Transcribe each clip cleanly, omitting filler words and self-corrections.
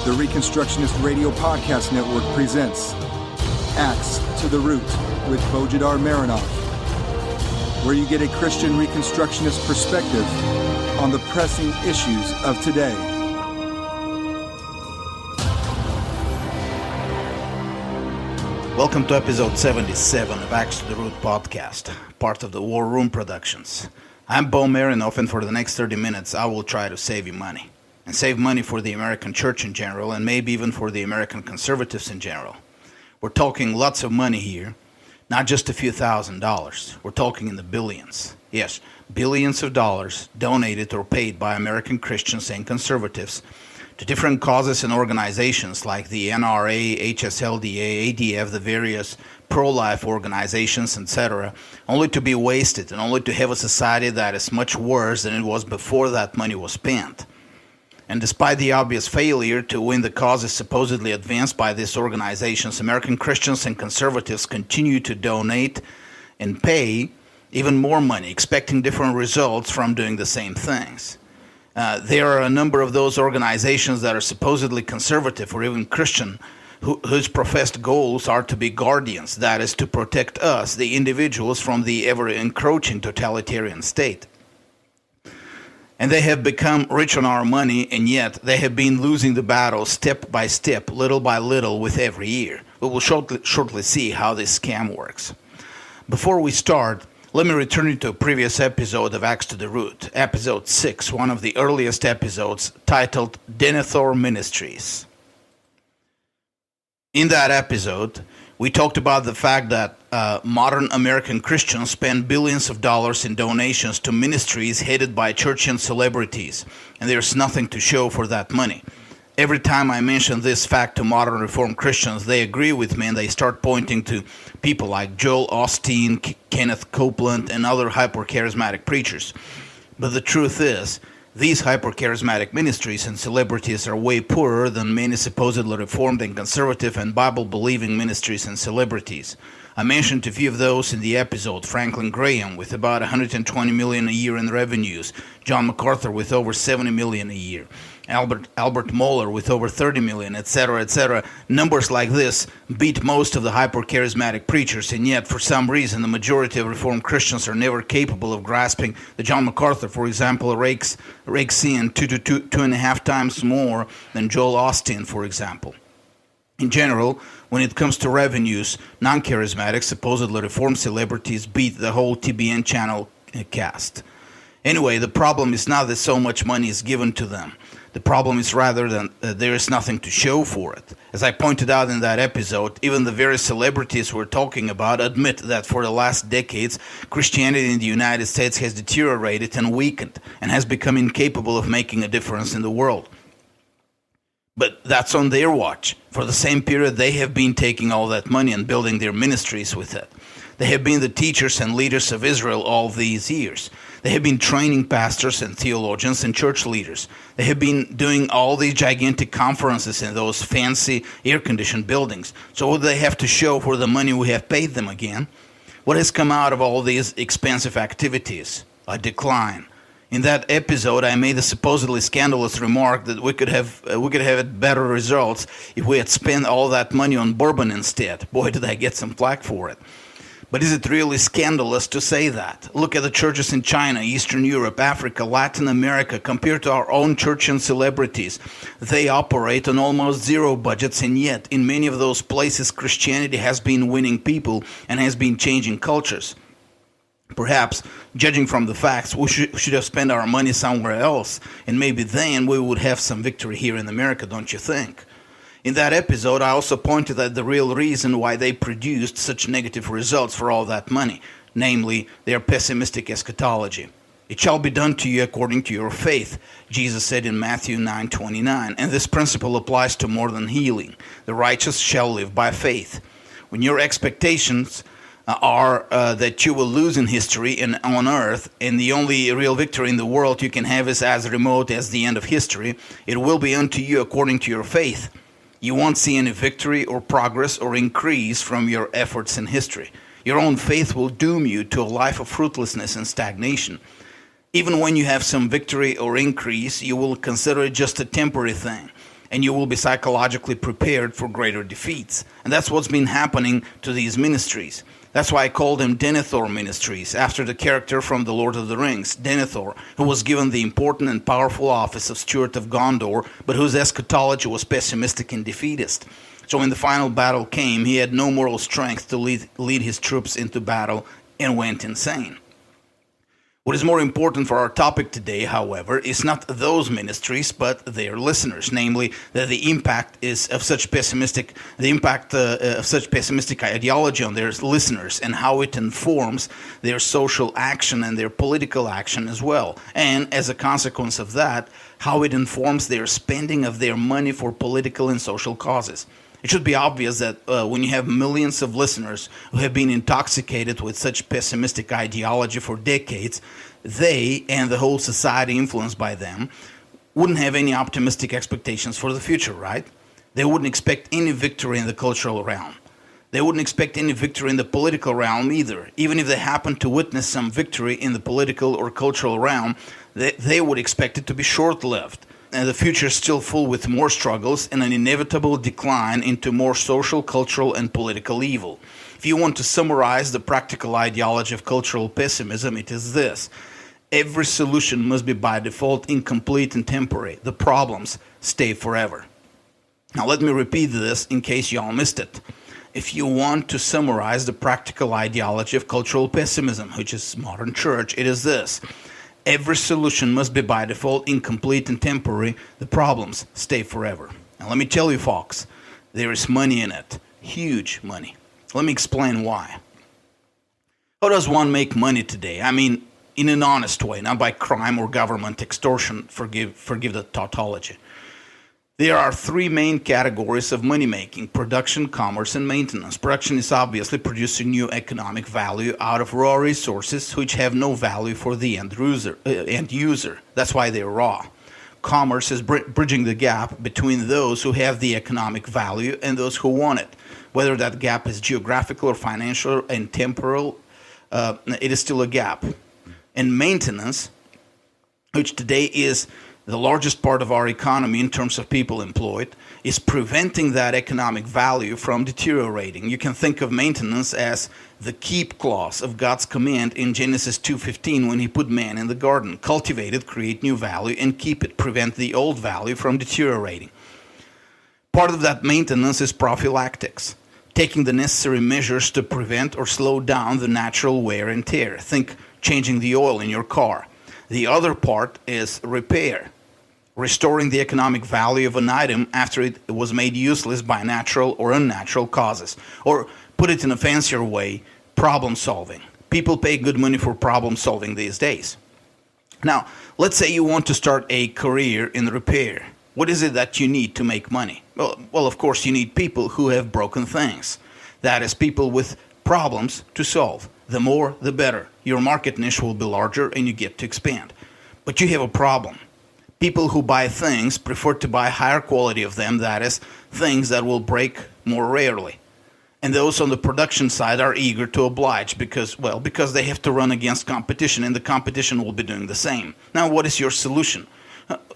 The Reconstructionist Radio Podcast Network presents Axe to the Root with Bojidar Marinov, where you get a Christian Reconstructionist perspective on the pressing issues of today. Welcome to episode 77 of Axe to the Root podcast, part of the War Room Productions. I'm Bo Marinov, and for the next 30 minutes I will try to save you money. And save money for the American church in general, and maybe even for the American conservatives in general. We're talking lots of money here, not just a few $1,000s. We're talking in the billions. Yes, billions of dollars donated or paid by American Christians and conservatives to different causes and organizations like the NRA, HSLDA, ADF, the various pro-life organizations, etc., only to be wasted and only to have a society that is much worse than it was before that money was spent. And despite the obvious failure to win the causes supposedly advanced by these organizations, American Christians and conservatives continue to donate and pay even more money, expecting different results from doing the same things. There are a number of those organizations that are supposedly conservative or even Christian, whose professed goals are to be guardians, that is, to protect us, the individuals, from the ever-encroaching totalitarian state. And they have become rich on our money, and yet they have been losing the battle step by step, little by little, with every year. We will shortly see how this scam works. Before we start, let me return you to a previous episode of Axe to the Root, episode 6, one of the earliest episodes, titled Denethor Ministries. In that episode, we talked about the fact that modern American Christians spend billions of dollars in donations to ministries headed by churchian celebrities, and there's nothing to show for that money. Every time I mention this fact to modern Reformed Christians, they agree with me and they start pointing to people like Joel Osteen, Kenneth Copeland, and other hyper-charismatic preachers. But the truth is, these hyper-charismatic ministries and celebrities are way poorer than many supposedly Reformed and conservative and Bible-believing ministries and celebrities. I mentioned a few of those in the episode: Franklin Graham with about $120 million a year in revenues, John MacArthur with over $70 million a year, Albert Mohler with over $30 million, etc., etc. Numbers like this beat most of the hyper-charismatic preachers, and yet, for some reason, the majority of Reformed Christians are never capable of grasping that John MacArthur, for example, rakes in 2.5 times more than Joel Osteen, for example. In general, when it comes to revenues, non-charismatic, supposedly Reformed celebrities beat the whole TBN channel cast. Anyway, the problem is not that so much money is given to them. The problem is rather that there is nothing to show for it. As I pointed out in that episode, even the very celebrities we're talking about admit that for the last decades, Christianity in the United States has deteriorated and weakened and has become incapable of making a difference in the world. But that's on their watch. For the same period, they have been taking all that money and building their ministries with it. They have been the teachers and leaders of Israel all these years. They have been training pastors and theologians and church leaders. They have been doing all these gigantic conferences in those fancy air-conditioned buildings. So what do they have to show for the money we have paid them again? What has come out of all these expensive activities? A decline. In that episode, I made the supposedly scandalous remark that we could have had better results if we had spent all that money on bourbon instead. Boy, did I get some flak for it. But is it really scandalous to say that? Look at the churches in China, Eastern Europe, Africa, Latin America, compared to our own churchian celebrities. They operate on almost zero budgets, and yet in many of those places Christianity has been winning people and has been changing cultures. Perhaps, judging from the facts, we should have spent our money somewhere else, and maybe then we would have some victory here in America, don't you think? In that episode, I also pointed at the real reason why they produced such negative results for all that money, namely their pessimistic eschatology. It shall be done to you according to your faith, Jesus said in Matthew 9:29, and this principle applies to more than healing. The righteous shall live by faith. When your expectations are that you will lose in history and on earth, and the only real victory in the world you can have is as remote as the end of history, it will be unto you according to your faith. You won't see any victory or progress or increase from your efforts in history. Your own faith will doom you to a life of fruitlessness and stagnation. Even when you have some victory or increase, you will consider it just a temporary thing. and you will be psychologically prepared for greater defeats. And that's what's been happening to these ministries. That's why I call them Denethor ministries, after the character from The Lord of the Rings, Denethor, who was given the important and powerful office of Steward of Gondor, but whose eschatology was pessimistic and defeatist. So when the final battle came, he had no moral strength to lead his troops into battle and went insane. What is more important for our topic today, however, is not those ministries, but their listeners. Namely, that the impact of such pessimistic ideology on their listeners, and how it informs their social action and their political action as well. And as a consequence of that, how it informs their spending of their money for political and social causes. It should be obvious that when you have millions of listeners who have been intoxicated with such pessimistic ideology for decades, they and the whole society influenced by them wouldn't have any optimistic expectations for the future, right? They wouldn't expect any victory in the cultural realm. They wouldn't expect any victory in the political realm either. Even if they happen to witness some victory in the political or cultural realm, they would expect it to be short-lived. And the future is still full with more struggles and an inevitable decline into more social, cultural, and political evil. If you want to summarize the practical ideology of cultural pessimism, it is this: every solution must be by default incomplete and temporary. The problems stay forever. Now let me repeat this in case you all missed it. If you want to summarize the practical ideology of cultural pessimism, which is modern church, it is this: every solution must be by default incomplete and temporary. The problems stay forever. And let me tell you, folks, there is money in it. Huge money. Let me explain why. How does one make money today? I mean, in an honest way, not by crime or government extortion. Forgive the tautology. There are three main categories of money making: production, commerce, and maintenance. Production is obviously producing new economic value out of raw resources which have no value for the end user. That's why they're raw. Commerce is bridging the gap between those who have the economic value and those who want it. Whether that gap is geographical or financial and temporal, it is still a gap. And maintenance, which today is the largest part of our economy in terms of people employed, is preventing that economic value from deteriorating. You can think of maintenance as the keep clause of God's command in Genesis 2:15 when he put man in the garden. Cultivate it, create new value, and keep it. Prevent the old value from deteriorating. Part of that maintenance is prophylactics, taking the necessary measures to prevent or slow down the natural wear and tear. Think changing the oil in your car. The other part is repair, restoring the economic value of an item after it was made useless by natural or unnatural causes. Or put it in a fancier way, problem solving. People pay good money for problem solving these days. Now, let's say you want to start a career in repair. What is it that you need to make money? Well, of course, you need people who have broken things. That is, people with problems to solve. The more, the better. Your market niche will be larger and you get to expand. But you have a problem. People who buy things prefer to buy higher quality of them, that is, things that will break more rarely. And those on the production side are eager to oblige because they have to run against competition, and the competition will be doing the same. Now, what is your solution?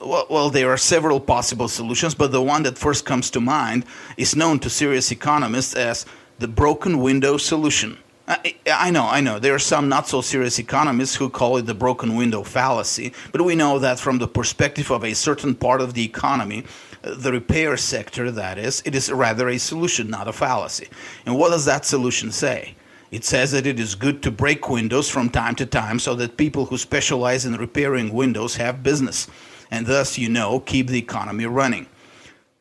Well, there are several possible solutions, but the one that first comes to mind is known to serious economists as the broken window solution. I know. There are some not so serious economists who call it the broken window fallacy, but we know that from the perspective of a certain part of the economy, the repair sector, that is, it is rather a solution, not a fallacy. And what does that solution say? It says that it is good to break windows from time to time so that people who specialize in repairing windows have business, and thus, keep the economy running.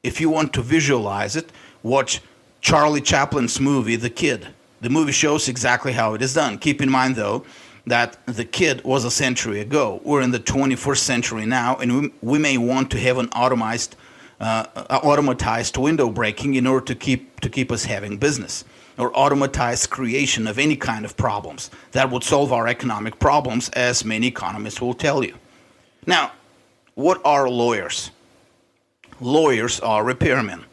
If you want to visualize it, watch Charlie Chaplin's movie, The Kid. The movie shows exactly how it is done. Keep in mind, though, that The Kid was a century ago. We're in the 21st century now, and we may want to have an automatized window breaking in order to keep us having business, or automatized creation of any kind of problems. That would solve our economic problems, as many economists will tell you. Now, what are lawyers? Lawyers are repairmen.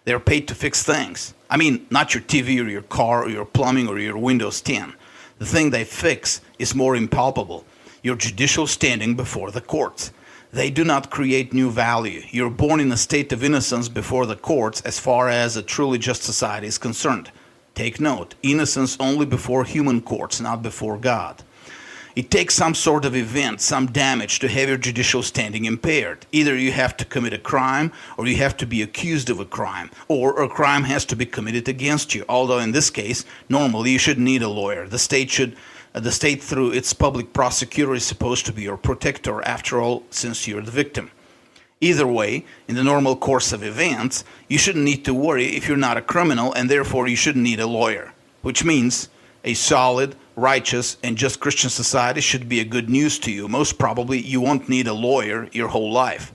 They're paid to fix things. I mean, not your TV or your car or your plumbing or your Windows 10. The thing they fix is more impalpable: your judicial standing before the courts. They do not create new value. You're born in a state of innocence before the courts as far as a truly just society is concerned. Take note, innocence only before human courts, not before God. It takes some sort of event, some damage to have your judicial standing impaired. Either you have to commit a crime, or you have to be accused of a crime, or a crime has to be committed against you. Although in this case, normally you shouldn't need a lawyer. The state through its public prosecutor is supposed to be your protector, after all, since you're the victim. Either way, in the normal course of events, you shouldn't need to worry if you're not a criminal, and therefore you shouldn't need a lawyer. Which means a solid, righteous, and just Christian society should be a good news to you. Most probably, you won't need a lawyer your whole life.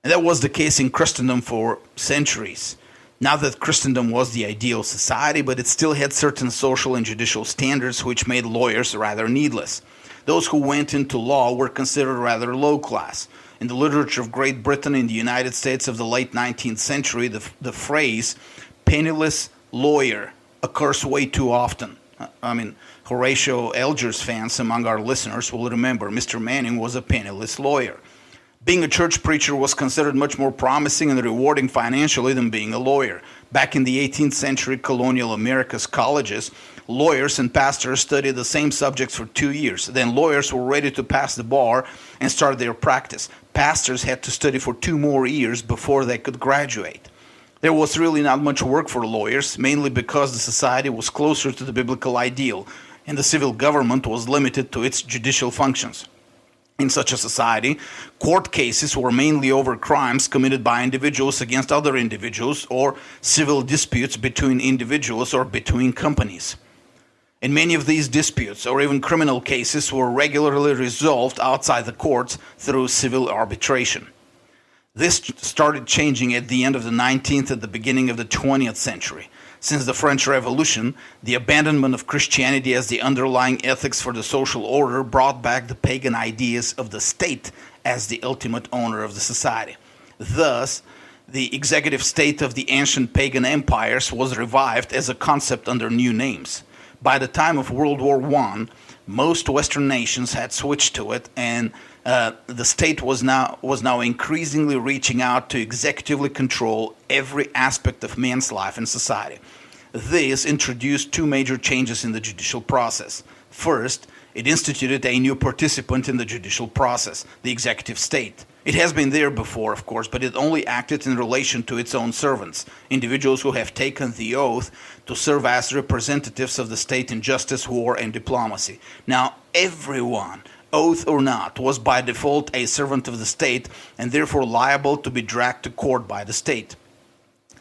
And that was the case in Christendom for centuries. Not that Christendom was the ideal society, but it still had certain social and judicial standards which made lawyers rather needless. Those who went into law were considered rather low class. In the literature of Great Britain and the United States of the late 19th century, the phrase penniless lawyer occurs way too often. Horatio Alger's fans among our listeners will remember Mr. Manning was a penniless lawyer. Being a church preacher was considered much more promising and rewarding financially than being a lawyer. Back in the 18th century colonial America's colleges, lawyers and pastors studied the same subjects for 2 years. Then lawyers were ready to pass the bar and start their practice. Pastors had to study for 2 more years before they could graduate. There was really not much work for lawyers, mainly because the society was closer to the biblical ideal, and the civil government was limited to its judicial functions. In such a society, court cases were mainly over crimes committed by individuals against other individuals, or civil disputes between individuals or between companies. And many of these disputes, or even criminal cases, were regularly resolved outside the courts through civil arbitration. This started changing at the end of the 19th and the beginning of the 20th century. Since the French Revolution, the abandonment of Christianity as the underlying ethics for the social order brought back the pagan ideas of the state as the ultimate owner of the society. Thus, the executive state of the ancient pagan empires was revived as a concept under new names. By the time of World War I, most Western nations had switched to it, and the state was now increasingly reaching out to executively control every aspect of man's life and society. This introduced 2 major changes in the judicial process. First, it instituted a new participant in the judicial process, the executive state. It has been there before, of course, but it only acted in relation to its own servants, individuals who have taken the oath to serve as representatives of the state in justice, war, and diplomacy. Now, everyone, oath or not, was by default a servant of the state and therefore liable to be dragged to court by the state.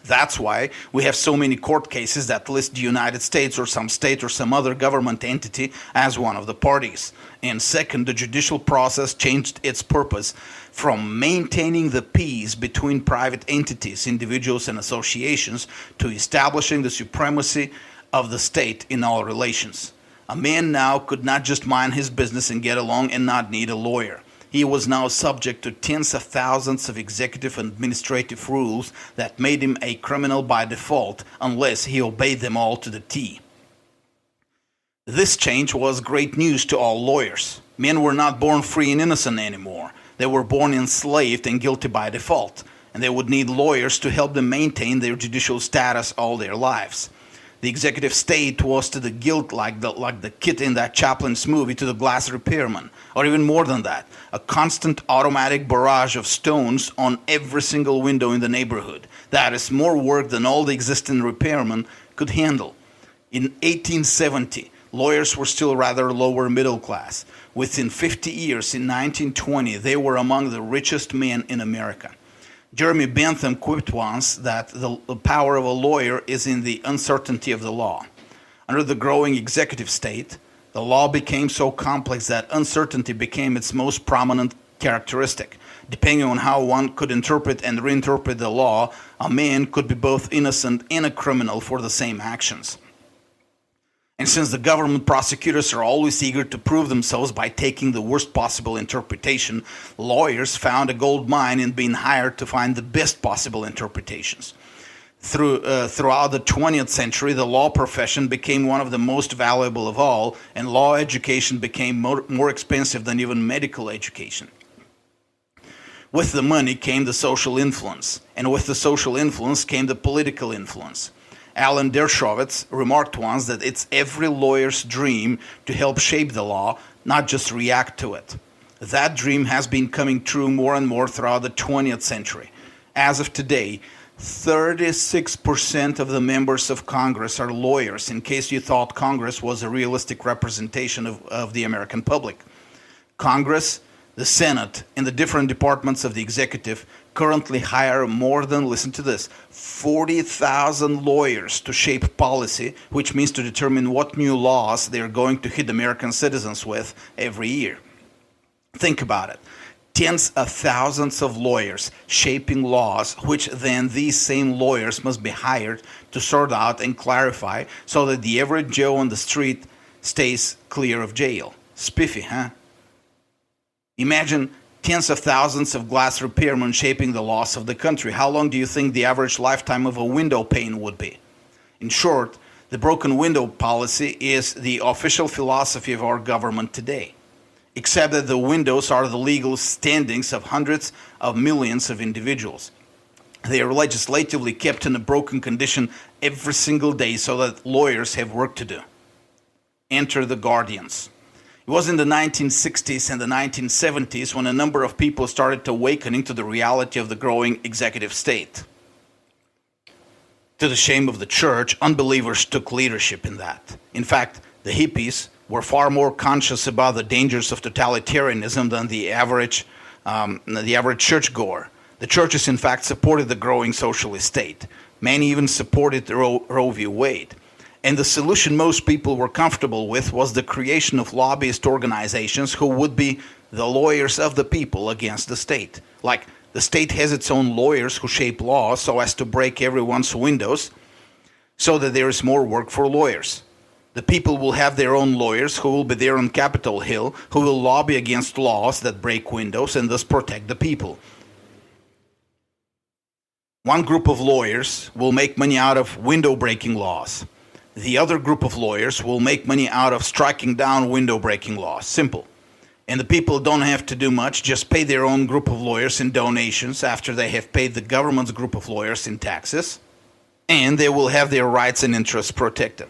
That's why we have so many court cases that list the United States or some other government entity as one of the parties. And second, the judicial process changed its purpose from maintaining the peace between private entities, individuals, and associations to establishing the supremacy of the state in all relations. A man now could not just mind his business and get along and not need a lawyer. He was now subject to tens of thousands of executive and administrative rules that made him a criminal by default unless he obeyed them all to the T. This change was great news to all lawyers. Men were not born free and innocent anymore. They were born enslaved and guilty by default, and they would need lawyers to help them maintain their judicial status all their lives. The executive state was to the guilt like the kid in that Chaplin's movie to the glass repairman, or even more than that, a constant automatic barrage of stones on every single window in the neighborhood. That is more work than all the existing repairmen could handle. In 1870, lawyers were still rather lower middle class. Within 50 years, in 1920, they were among the richest men in America. Jeremy Bentham quipped once that the power of a lawyer is in the uncertainty of the law. Under the growing executive state, the law became so complex that uncertainty became its most prominent characteristic. Depending on how one could interpret and reinterpret the law, a man could be both innocent and a criminal for the same actions. And since the government prosecutors are always eager to prove themselves by taking the worst possible interpretation, lawyers found a gold mine in being hired to find the best possible interpretations. Throughout the 20th century, the law profession became one of the most valuable of all, and law education became more expensive than even medical education. With the money came the social influence, and with the social influence came the political influence. Alan Dershowitz remarked once that it's every lawyer's dream to help shape the law, not just react to it. That dream has been coming true more and more throughout the 20th century. As of today, 36% of the members of Congress are lawyers, in case you thought Congress was a realistic representation of the American public. Congress, the Senate, and the different departments of the executive currently hire more than, listen to this, 40,000 lawyers to shape policy, which means to determine what new laws they're going to hit American citizens with every year. Think about it. Tens of thousands of lawyers shaping laws, which then these same lawyers must be hired to sort out and clarify so that the average Joe on the street stays clear of jail. Spiffy, huh? Imagine tens of thousands of glass repairmen shaping the laws of the country. How long do you think the average lifetime of a window pane would be? In short, the broken window policy is the official philosophy of our government today, except that the windows are the legal standings of hundreds of millions of individuals. They are legislatively kept in a broken condition every single day so that lawyers have work to do. Enter the guardians. It was in the 1960s and the 1970s when a number of people started awakening to the reality of the growing executive state. To the shame of the church, unbelievers took leadership in that. In fact, the hippies were far more conscious about the dangers of totalitarianism than the average churchgoer. The churches, in fact, supported the growing socialist state. Many even supported Roe v. Wade. And the solution most people were comfortable with was the creation of lobbyist organizations who would be the lawyers of the people against the state. Like, the state has its own lawyers who shape laws so as to break everyone's windows so that there is more work for lawyers. The people will have their own lawyers who will be there on Capitol Hill, who will lobby against laws that break windows and thus protect the people. One group of lawyers will make money out of window-breaking laws. The other group of lawyers will make money out of striking down window-breaking laws. Simple. And the people don't have to do much, just pay their own group of lawyers in donations after they have paid the government's group of lawyers in taxes, and they will have their rights and interests protected.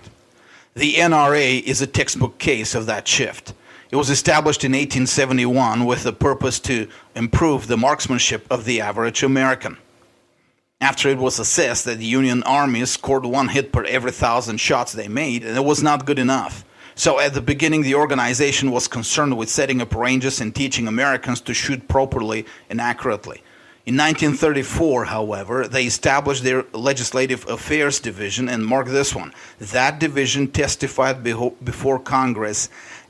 The NRA is a textbook case of that shift. It was established in 1871 with the purpose to improve the marksmanship of the average American. After it was assessed that the Union Army scored 1 hit per every 1,000 shots they made, and it was not good enough. So at the beginning, the organization was concerned with setting up ranges and teaching Americans to shoot properly and accurately. In 1934, however, they established their Legislative Affairs Division, and mark this one, that division testified before Congress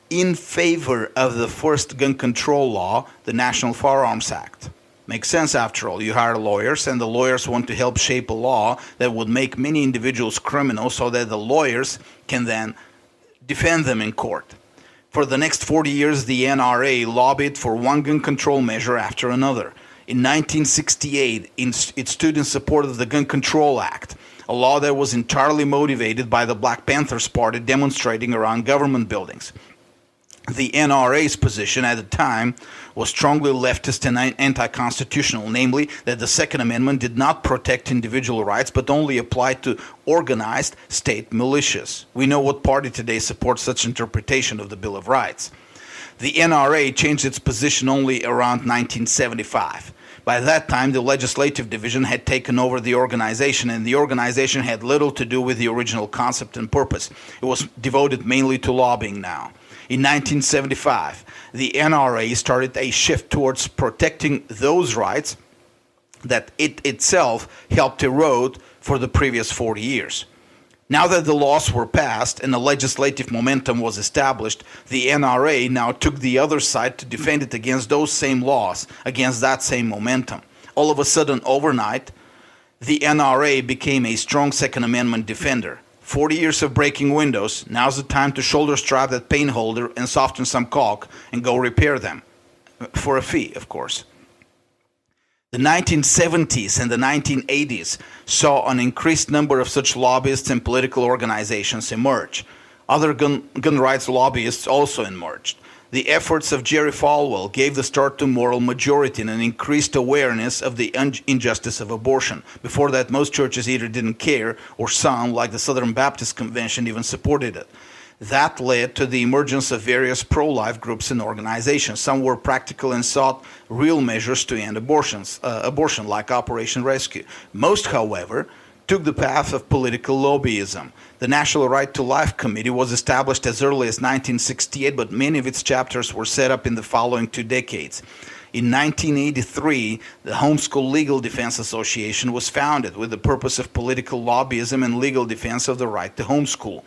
in favor of the first gun control law, the National Firearms Act. Makes sense after all. You hire lawyers, and the lawyers want to help shape a law that would make many individuals criminals so that the lawyers can then defend them in court. For the next 40 years, the NRA lobbied for one gun control measure after another. In 1968, it stood in support of the Gun Control Act, a law that was entirely motivated by the Black Panthers Party demonstrating around government buildings. The NRA's position at the time was strongly leftist and anti-constitutional, namely that the Second Amendment did not protect individual rights but only applied to organized state militias. We know what party today supports such interpretation of the Bill of Rights. The NRA changed its position only around 1975. By that time, the legislative division had taken over the organization, and the organization had little to do with the original concept and purpose. It was devoted mainly to lobbying now. In 1975, the NRA started a shift towards protecting those rights that it itself helped erode for the previous 40 years. Now that the laws were passed and the legislative momentum was established, the NRA now took the other side to defend it against those same laws, against that same momentum. All of a sudden, overnight, the NRA became a strong Second Amendment defender. 40 years of breaking windows, now's the time to shoulder strap that paint holder and soften some caulk and go repair them. For a fee, of course. The 1970s and the 1980s saw an increased number of such lobbyists and political organizations emerge. Other gun rights lobbyists also emerged. The efforts of Jerry Falwell gave the start to moral majority and an increased awareness of the injustice of abortion. Before that, most churches either didn't care, or some, like the Southern Baptist Convention, even supported it. That led to the emergence of various pro-life groups and organizations. Some were practical and sought real measures to end abortion, like Operation Rescue. Most, however, took the path of political lobbyism. The National Right to Life Committee was established as early as 1968, but many of its chapters were set up in the following 2 decades. In 1983, the Homeschool Legal Defense Association was founded with the purpose of political lobbyism and legal defense of the right to homeschool.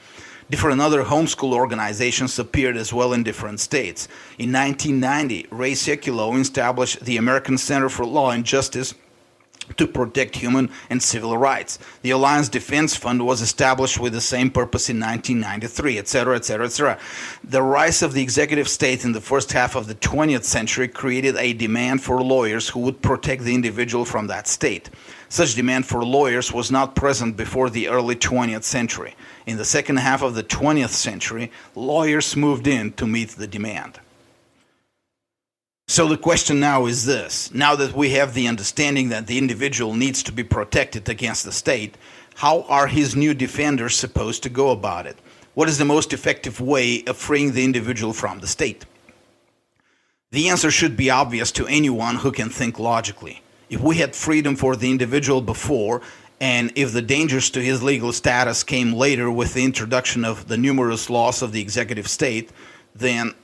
Different other homeschool organizations appeared as well in different states. In 1990, Ray Sekulow established the American Center for Law and Justice to protect human and civil rights. The Alliance Defense Fund was established with the same purpose in 1993, etc., etc., etc. The rise of the executive state in the first half of the 20th century created a demand for lawyers who would protect the individual from that state. Such demand for lawyers was not present before the early 20th century. In the second half of the 20th century, lawyers moved in to meet the demand. So the question now is this: now that we have the understanding that the individual needs to be protected against the state, how are his new defenders supposed to go about it? What is the most effective way of freeing the individual from the state? The answer should be obvious to anyone who can think logically. If we had freedom for the individual before, and if the dangers to his legal status came later with the introduction of the numerous laws of the executive state, then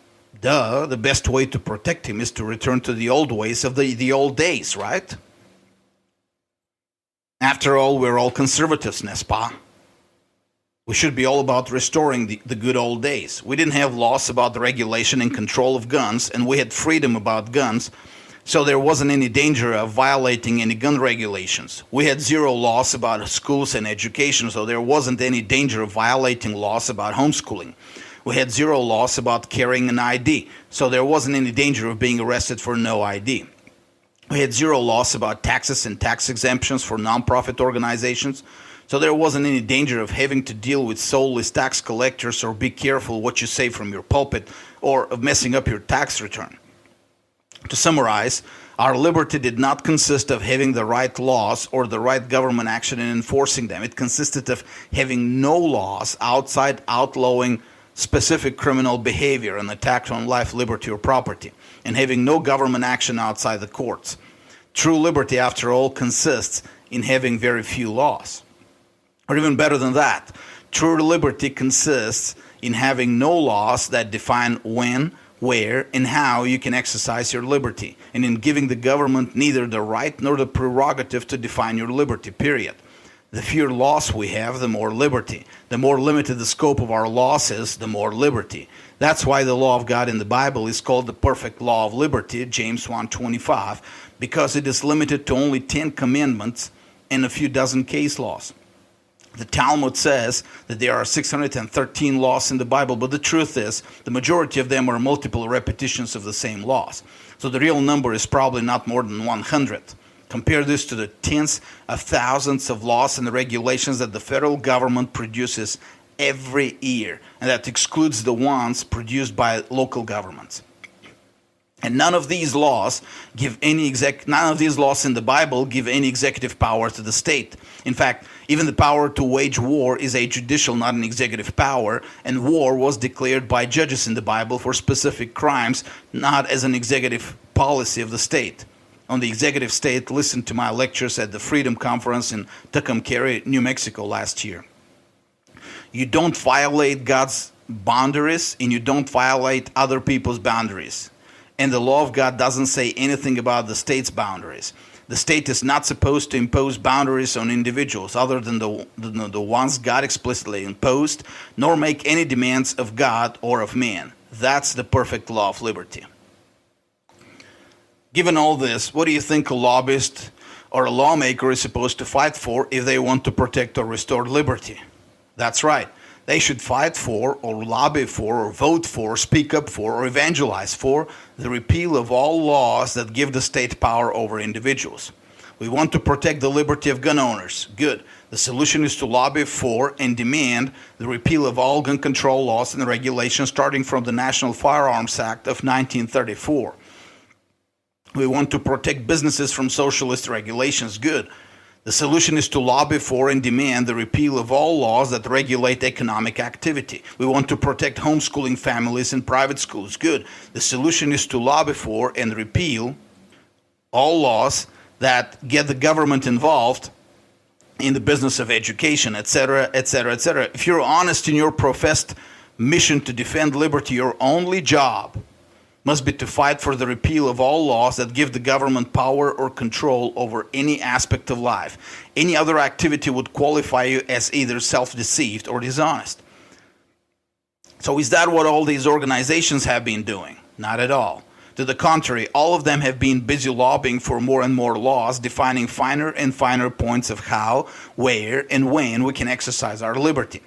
the best way to protect him is to return to the old ways of the old days, right? After all, we're all conservatives, n'est-ce pas? We should be all about restoring the good old days. We didn't have laws about the regulation and control of guns, and we had freedom about guns, so there wasn't any danger of violating any gun regulations. We had zero laws about schools and education, so there wasn't any danger of violating laws about homeschooling. We had zero laws about carrying an ID, so there wasn't any danger of being arrested for no ID. We had zero laws about taxes and tax exemptions for nonprofit organizations, so there wasn't any danger of having to deal with soulless tax collectors or be careful what you say from your pulpit or of messing up your tax return. To summarize, our liberty did not consist of having the right laws or the right government action in enforcing them. It consisted of having no laws outside outlawing specific criminal behavior and attack on life, liberty, or property, and having no government action outside the courts. True liberty, after all, consists in having very few laws. Or even better than that, true liberty consists in having no laws that define when, where, and how you can exercise your liberty, and in giving the government neither the right nor the prerogative to define your liberty, period. The fewer laws we have, the more liberty. The more limited the scope of our laws is, the more liberty. That's why the law of God in the Bible is called the perfect law of liberty, James 1:25, because it is limited to only 10 commandments and a few dozen case laws. The Talmud says that there are 613 laws in the Bible, but the truth is the majority of them are multiple repetitions of the same laws. So the real number is probably not more than 100. Compare this to the tens of thousands of laws and regulations that the federal government produces every year, and that excludes the ones produced by local governments. And none of these laws in the Bible give any executive power to the state. In fact, even the power to wage war is a judicial, not an executive power, and war was declared by judges in the Bible for specific crimes, not as an executive policy of the state. On the executive state, listen to my lectures at the Freedom Conference in Tucumcari, New Mexico last year. You don't violate God's boundaries, and you don't violate other people's boundaries. And the law of God doesn't say anything about the state's boundaries. The state is not supposed to impose boundaries on individuals other than the ones God explicitly imposed, nor make any demands of God or of man. That's the perfect law of liberty. Given all this, what do you think a lobbyist or a lawmaker is supposed to fight for if they want to protect or restore liberty? That's right. They should fight for, or lobby for, or vote for, speak up for, or evangelize for the repeal of all laws that give the state power over individuals. We want to protect the liberty of gun owners. Good. The solution is to lobby for and demand the repeal of all gun control laws and regulations starting from the National Firearms Act of 1934. We want to protect businesses from socialist regulations. Good. The solution is to lobby for and demand the repeal of all laws that regulate economic activity. We want to protect homeschooling families and private schools. Good. The solution is to lobby for and repeal all laws that get the government involved in the business of education, etc., etc., etc. If you're honest in your professed mission to defend liberty, your only job must be to fight for the repeal of all laws that give the government power or control over any aspect of life. Any other activity would qualify you as either self-deceived or dishonest. So is that what all these organizations have been doing? Not at all. To the contrary, all of them have been busy lobbying for more and more laws, defining finer and finer points of how, where, and when we can exercise our liberty.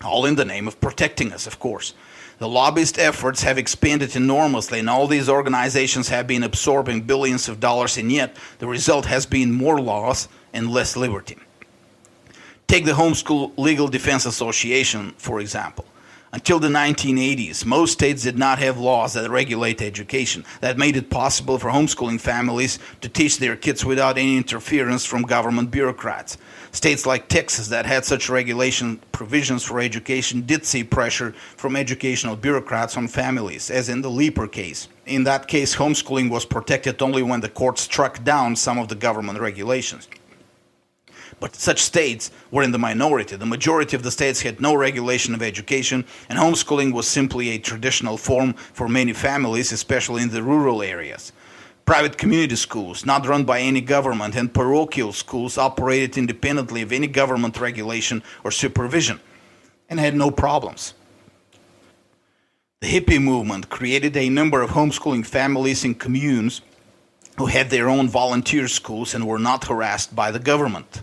All in the name of protecting us, of course. The lobbyist efforts have expanded enormously, and all these organizations have been absorbing billions of dollars, and yet the result has been more laws and less liberty. Take the Homeschool Legal Defense Association, for example. Until the 1980s, most states did not have laws that regulate education, that made it possible for homeschooling families to teach their kids without any interference from government bureaucrats. States like Texas that had such regulation provisions for education did see pressure from educational bureaucrats on families, as in the Leeper case. In that case, homeschooling was protected only when the court struck down some of the government regulations. But such states were in the minority. The majority of the states had no regulation of education, and homeschooling was simply a traditional form for many families, especially in the rural areas. Private community schools, not run by any government, and parochial schools operated independently of any government regulation or supervision, and had no problems. The hippie movement created a number of homeschooling families in communes who had their own volunteer schools and were not harassed by the government.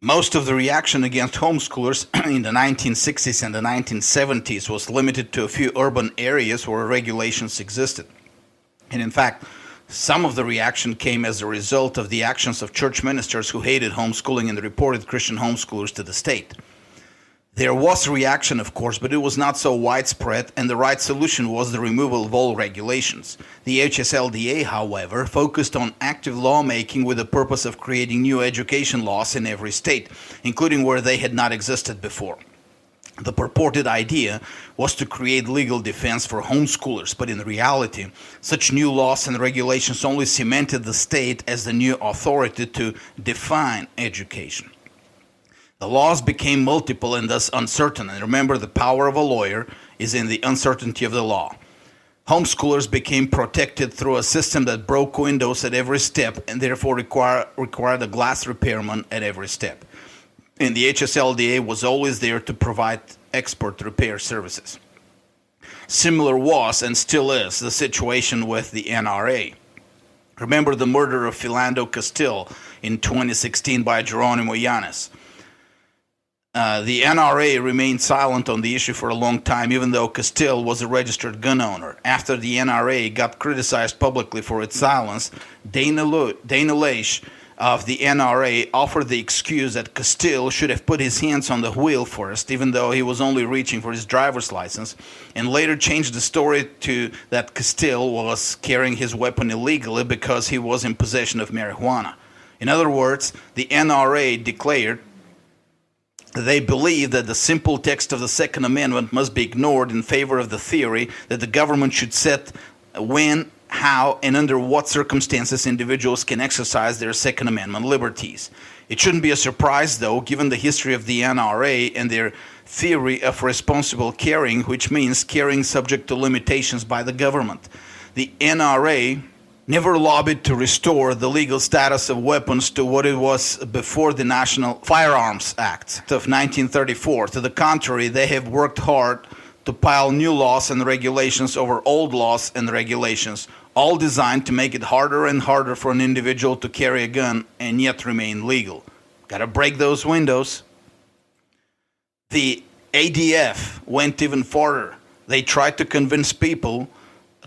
Most of the reaction against homeschoolers in the 1960s and the 1970s was limited to a few urban areas where regulations existed. And in fact, some of the reaction came as a result of the actions of church ministers who hated homeschooling and reported Christian homeschoolers to the state. There was reaction, of course, but it was not so widespread, and the right solution was the removal of all regulations. The HSLDA, however, focused on active lawmaking with the purpose of creating new education laws in every state, including where they had not existed before. The purported idea was to create legal defense for homeschoolers, but in reality, such new laws and regulations only cemented the state as the new authority to define education. The laws became multiple and thus uncertain, and remember, the power of a lawyer is in the uncertainty of the law. Homeschoolers became protected through a system that broke windows at every step and therefore required a glass repairman at every step. And the HSLDA was always there to provide expert repair services. Similar was and still is the situation with the NRA. Remember the murder of Philando Castile in 2016 by Geronimo Yanez. The NRA remained silent on the issue for a long time, even though Castile was a registered gun owner. After the NRA got criticized publicly for its silence, Dana Loesch of the NRA offered the excuse that Castile should have put his hands on the wheel first, even though he was only reaching for his driver's license, and later changed the story to that Castile was carrying his weapon illegally because he was in possession of marijuana. In other words, the NRA declared they believe that the simple text of the Second Amendment must be ignored in favor of the theory that the government should set when, how, and under what circumstances individuals can exercise their Second Amendment liberties. It shouldn't be a surprise, though, given the history of the NRA and their theory of responsible carrying, which means carrying subject to limitations by the government. The NRA never lobbied to restore the legal status of weapons to what it was before the National Firearms Act of 1934. To the contrary, they have worked hard to pile new laws and regulations over old laws and regulations, all designed to make it harder and harder for an individual to carry a gun and yet remain legal. Gotta break those windows. The ADF went even further. They tried to convince people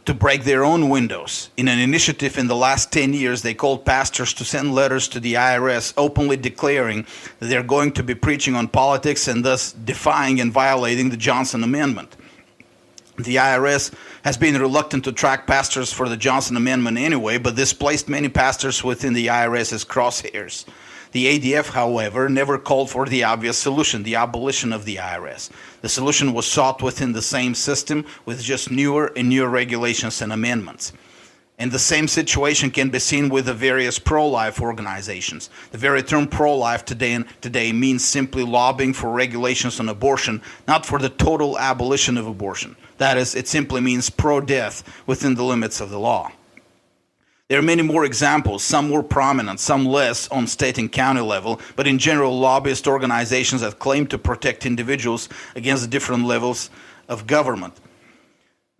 to break their own windows. In an initiative in the last 10 years, they called pastors to send letters to the IRS openly declaring that they're going to be preaching on politics and thus defying and violating the Johnson Amendment. The IRS has been reluctant to track pastors for the Johnson Amendment anyway, but this placed many pastors within the IRS's crosshairs. The ADF, however, never called for the obvious solution, the abolition of the IRS. The solution was sought within the same system with just newer and newer regulations and amendments. And the same situation can be seen with the various pro-life organizations. The very term pro-life today means simply lobbying for regulations on abortion, not for the total abolition of abortion. That is, it simply means pro-death within the limits of the law. There are many more examples, some more prominent, some less on state and county level, but in general, lobbyist organizations that claim to protect individuals against the different levels of government.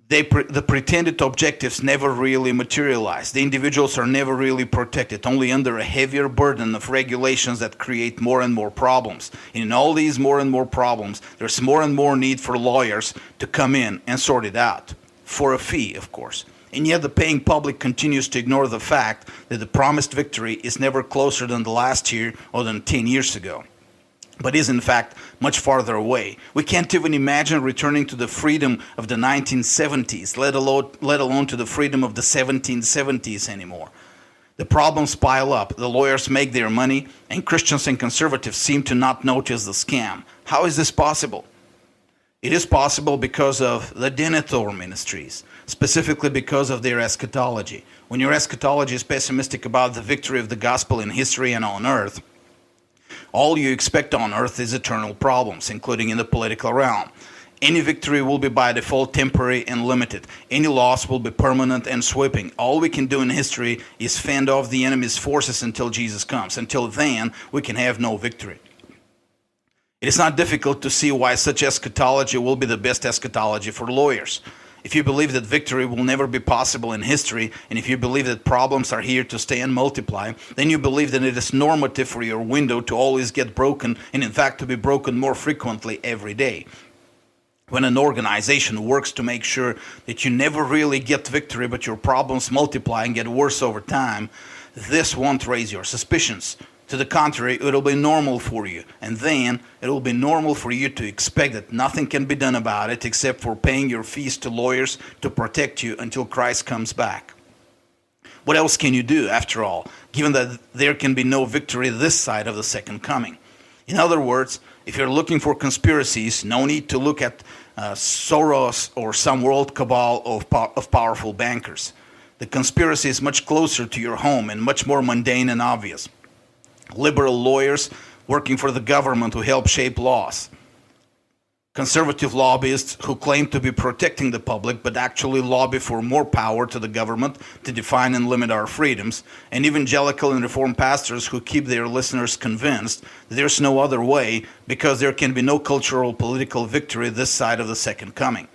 The pretended objectives never really materialize. The individuals are never really protected, only under a heavier burden of regulations that create more and more problems. And in all these more and more problems, there's more and more need for lawyers to come in and sort it out, for a fee, of course. And yet the paying public continues to ignore the fact that the promised victory is never closer than the last year or than 10 years ago, but is in fact much farther away. We can't even imagine returning to the freedom of the 1970s, let alone to the freedom of the 1770s anymore. The problems pile up, the lawyers make their money, and Christians and conservatives seem to not notice the scam. How is this possible? It is possible because of the Denethor ministries, specifically because of their eschatology. When your eschatology is pessimistic about the victory of the gospel in history and on earth, all you expect on earth is eternal problems, including in the political realm. Any victory will be by default temporary and limited. Any loss will be permanent and sweeping. All we can do in history is fend off the enemy's forces until Jesus comes. Until then, we can have no victory. It is not difficult to see why such eschatology will be the best eschatology for lawyers. If you believe that victory will never be possible in history, and if you believe that problems are here to stay and multiply, then you believe that it is normative for your window to always get broken, and in fact to be broken more frequently every day. When an organization works to make sure that you never really get victory, but your problems multiply and get worse over time, this won't raise your suspicions. To the contrary, it will be normal for you, and then it will be normal for you to expect that nothing can be done about it except for paying your fees to lawyers to protect you until Christ comes back. What else can you do, after all, given that there can be no victory this side of the second coming? In other words, if you're looking for conspiracies, no need to look at Soros or some world cabal of powerful bankers. The conspiracy is much closer to your home and much more mundane and obvious. Liberal lawyers working for the government who help shape laws. Conservative lobbyists who claim to be protecting the public but actually lobby for more power to the government to define and limit our freedoms. And evangelical and reformed pastors who keep their listeners convinced that there's no other way because there can be no cultural political victory this side of the second coming.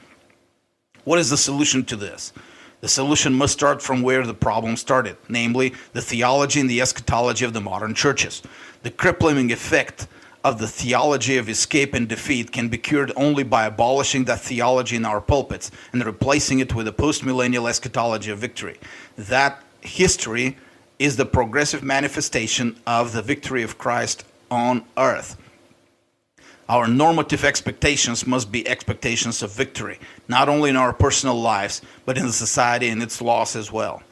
What is the solution to this? The solution must start from where the problem started, namely the theology and the eschatology of the modern churches. The crippling effect of the theology of escape and defeat can be cured only by abolishing that theology in our pulpits and replacing it with a post-millennial eschatology of victory. That history is the progressive manifestation of the victory of Christ on earth. Our normative expectations must be expectations of victory, not only in our personal lives, but in the society and its laws as well.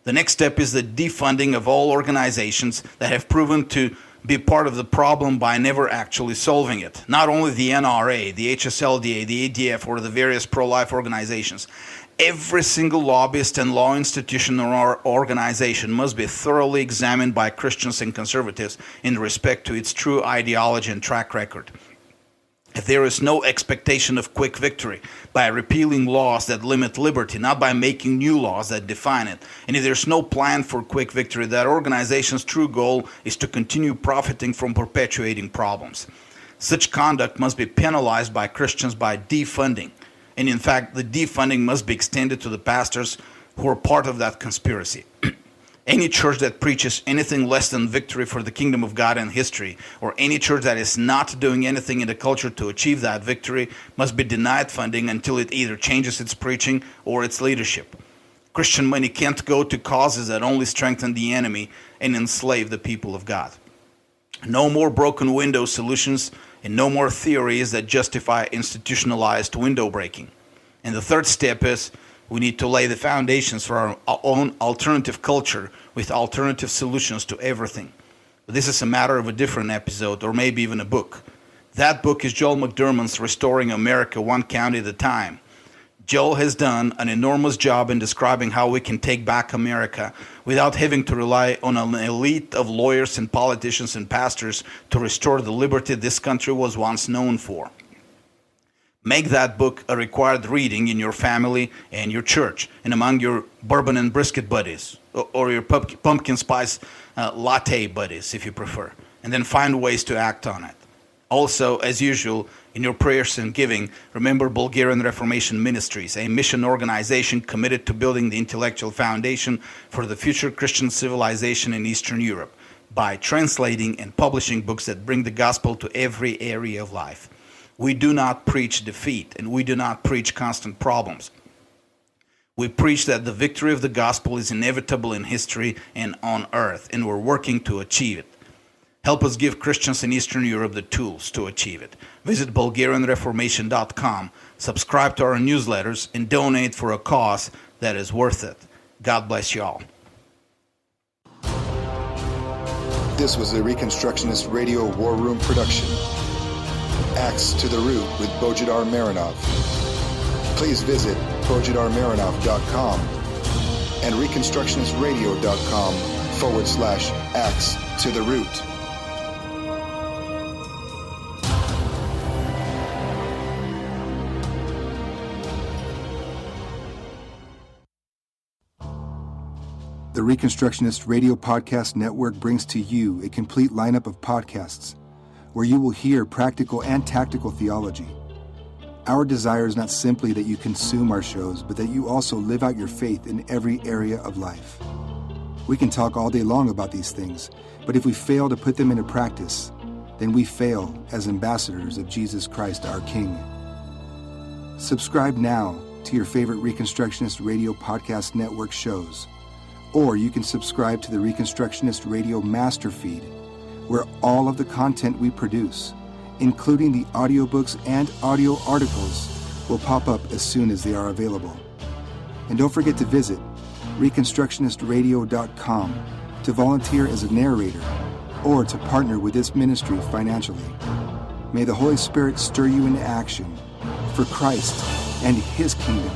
The next step is the defunding of all organizations that have proven to be part of the problem by never actually solving it. Not only the NRA, the HSLDA, the ADF, or the various pro-life organizations. Every single lobbyist and law institution or organization must be thoroughly examined by Christians and conservatives in respect to its true ideology and track record. If there is no expectation of quick victory by repealing laws that limit liberty, not by making new laws that define it, and if there's no plan for quick victory, that organization's true goal is to continue profiting from perpetuating problems. Such conduct must be penalized by Christians by defunding. And in fact, the defunding must be extended to the pastors who are part of that conspiracy. Any church that preaches anything less than victory for the kingdom of God in history, or any church that is not doing anything in the culture to achieve that victory, must be denied funding until it either changes its preaching or its leadership. Christian money can't go to causes that only strengthen the enemy and enslave the people of God. No more broken window solutions and no more theories that justify institutionalized window breaking. And the third step is we need to lay the foundations for our own alternative culture with alternative solutions to everything. But this is a matter of a different episode, or maybe even a book. That book is Joel McDermott's Restoring America One County at a Time. Joel has done an enormous job in describing how we can take back America without having to rely on an elite of lawyers and politicians and pastors to restore the liberty this country was once known for. Make that book a required reading in your family and your church and among your bourbon and brisket buddies, or your pumpkin spice latte buddies if you prefer, and then find ways to act on it. Also, as usual, in your prayers and giving, remember Bulgarian Reformation Ministries, a mission organization committed to building the intellectual foundation for the future Christian civilization in Eastern Europe by translating and publishing books that bring the gospel to every area of life. We do not preach defeat, and we do not preach constant problems. We preach that the victory of the gospel is inevitable in history and on earth, and we're working to achieve it. Help us give Christians in Eastern Europe the tools to achieve it. Visit BulgarianReformation.com, subscribe to our newsletters, and donate for a cause that is worth it. God bless you all. This was a Reconstructionist Radio War Room production. Axe to the Root with Bojidar Marinov. Please visit BojidarMarinov.com and ReconstructionistRadio.com/Axe to the Root. The Reconstructionist Radio Podcast Network brings to you a complete lineup of podcasts where you will hear practical and tactical theology. Our desire is not simply that you consume our shows, but that you also live out your faith in every area of life. We can talk all day long about these things, but if we fail to put them into practice, then we fail as ambassadors of Jesus Christ, our King. Subscribe now to your favorite Reconstructionist Radio Podcast Network shows. Or you can subscribe to the Reconstructionist Radio Master Feed, where all of the content we produce, including the audiobooks and audio articles, will pop up as soon as they are available. And don't forget to visit ReconstructionistRadio.com to volunteer as a narrator or to partner with this ministry financially. May the Holy Spirit stir you into action for Christ and His kingdom.